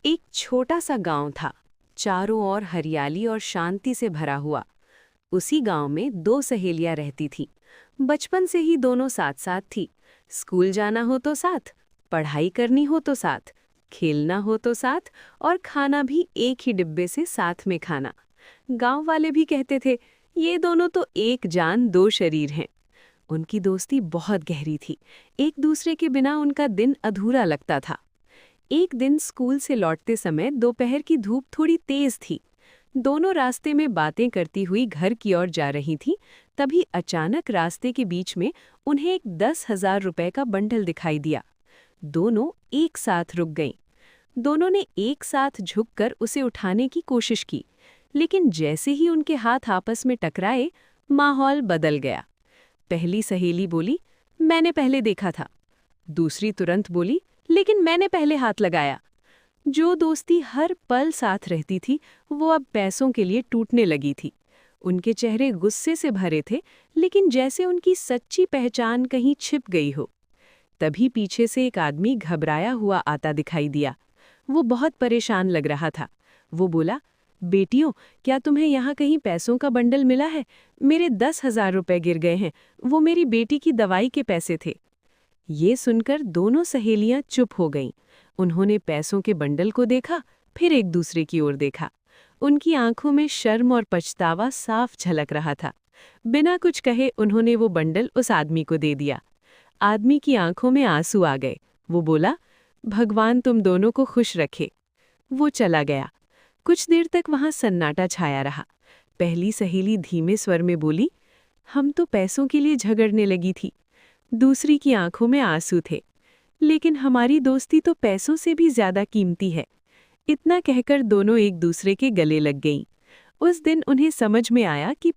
एक छोटा सा गांव था। चारों ओर हरियाली और शांति से भरा हुआ। उसी गांव में दो सहेलियां रहती थीं। बचपन से ही दोनों साथ साथ थी। स्कूल जाना हो तो साथ, पढ़ाई करनी हो तो साथ, खेलना हो तो साथ, और खाना भी एक ही डिब्बे से साथ में खाना। गांव वाले भी कहते थे, ये दोनों तो एक जान दो शरीर हैं। उनकी दोस्ती बहुत गहरी थी। एक दूसरे के बिना उनका दिन अधूरा लगता था। एक दिन स्कूल से लौटते समय दोपहर की धूप थोड़ी तेज थी। दोनों रास्ते में बातें करती हुई घर की ओर जा रही थीं। तभी अचानक रास्ते के बीच में उन्हें एक 10,000 रुपए का बंडल दिखाई दिया। दोनों एक साथ रुक गईं। दोनों ने एक साथ झुककर उसे उठाने की कोशिश की, लेकिन जैसे ही उनके हाथ आपस में टकराए, माहौल बदल गया। पहली सहेली बोली, मैंने पहले देखा था। दूसरी तुरंत बोली, लेकिन मैंने पहले हाथ लगाया। जो दोस्ती हर पल साथ रहती थी, वो अब पैसों के लिए टूटने लगी थी। उनके चेहरे गुस्से से भरे थे, लेकिन जैसे उनकी सच्ची पहचान कहीं छिप गई हो। तभी पीछे से एक आदमी घबराया हुआ आता दिखाई दिया। वो बहुत परेशान लग रहा था। वो बोला, बेटियों, क्या तुम्हें यहाँ कहीं पैसों का बंडल मिला है? मेरे 10,000 रुपए गिर गए हैं। वो मेरी बेटी की दवाई के पैसे थे। ये सुनकर दोनों सहेलियां चुप हो गईं। उन्होंने पैसों के बंडल को देखा, फिर एक दूसरे की ओर देखा। उनकी आंखों में शर्म और पछतावा साफ झलक रहा था। बिना कुछ कहे उन्होंने वो बंडल उस आदमी को दे दिया। आदमी की आंखों में आंसू आ गए। वो बोला, भगवान तुम दोनों को खुश रखे। वो चला गया। कुछ देर तक वहां सन्नाटा छाया रहा। पहली सहेली धीमे स्वर में बोली, हम तो पैसों के लिए झगड़ने लगी थी। दूसरी की आंखों में आंसू थे, लेकिन हमारी दोस्ती तो पैसों से भी ज्यादा कीमती है। इतना कहकर दोनों एक दूसरे के गले लग गईं। उस दिन उन्हें समझ में आया कि